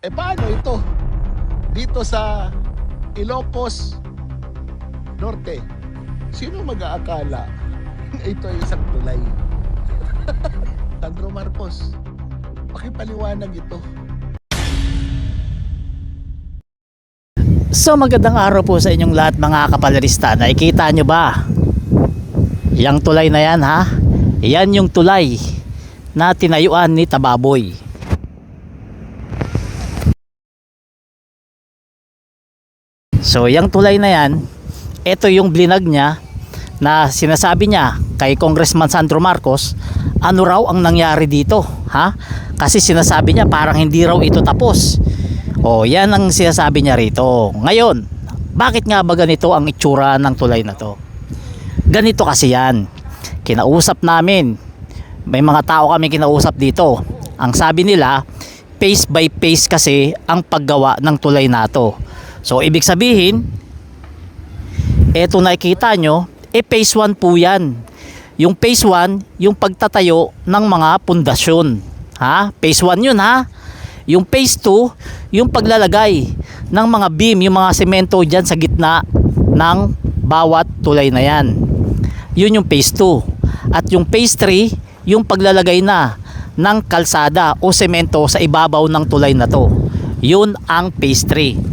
Paano ito? Dito sa Ilocos Norte, sino mag-aakala ito ay isang tulay? Sandro Marcos, pakipaliwanag ito. So magandang araw po sa inyong lahat mga kapalarista. Nakikita nyo ba? Yang tulay na yan ha? Yan yung tulay na tinayuan ni Tababoy. So yung tulay na yan, ito yung blinag niya na sinasabi niya kay Congressman Sandro Marcos, ano raw ang nangyari dito ha? Kasi sinasabi niya parang hindi raw ito tapos. O yan ang sinasabi niya rito. Ngayon, bakit nga ba ganito ang itsura ng tulay na to? Ganito kasi yan. Kinausap namin. May mga tao kami kinausap dito. Ang sabi nila, phase by phase kasi ang paggawa ng tulay na to. So ibig sabihin, eto nakikita nyo, phase 1 po yan. Yung phase 1, yung pagtatayo ng mga pundasyon. Ha? Phase 1 yun ha? Yung phase 2, yung paglalagay ng mga beam, yung mga semento dyan sa gitna ng bawat tulay na yan. Yun yung phase 2. At yung phase 3, yung paglalagay na ng kalsada o semento sa ibabaw ng tulay na to. Yun ang phase 3.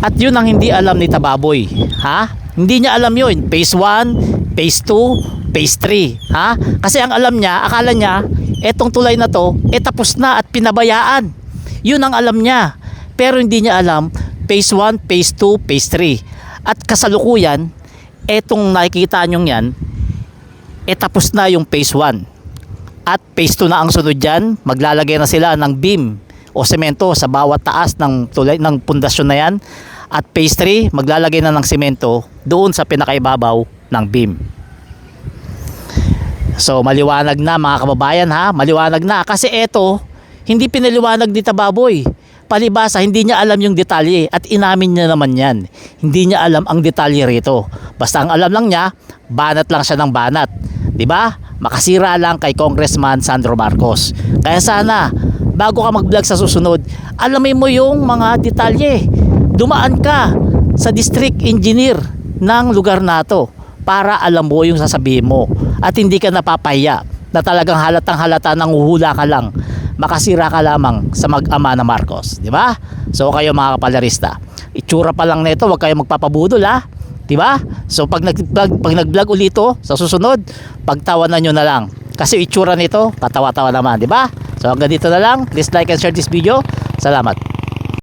At yun ang hindi alam ni Tababoy. Ha? Hindi niya alam yun. Phase 1, phase 2, phase 3. Ha? Kasi ang alam niya, akala niya, etong tulay na to, tapos na at pinabayaan. Yun ang alam niya. Pero hindi niya alam, phase 1, phase 2, phase 3. At kasalukuyan, etong nakikita nyo yan, tapos na yung phase 1. At phase 2 na ang sunod dyan, maglalagay na sila ng beam o semento sa bawat taas ng tulay ng pundasyon na yan. At phase 3, maglalagay na ng semento doon sa pinakaibabaw ng beam. So maliwanag na mga kababayan ha, maliwanag na kasi eto hindi pinaliwanag ni Tababoy. Palibasa hindi niya alam yung detalye at inamin niya naman yan. Hindi niya alam ang detalye rito. Basta ang alam lang niya, banat lang siya ng banat. 'Di ba? Makasira lang kay Congressman Sandro Marcos. Kaya sana bago ka mag-vlog sa susunod, alamin mo yung mga detalye. Dumaan ka sa district engineer ng lugar na to para alam mo yung sasabihin mo at hindi ka napapahiya na talagang halatang halata nang uhula ka lang, makasira ka lamang sa mag-ama na Marcos, di ba? So kayo mga kapalarista, itsura pa lang nito, wag kayo magpapabudol ha, di ba? So pag nag-vlog ulit ito sa susunod, pagtawanan nyo na lang kasi itsura nito katawa-tawa naman, di ba? So hanggang dito na lang, please like and share this video. Salamat.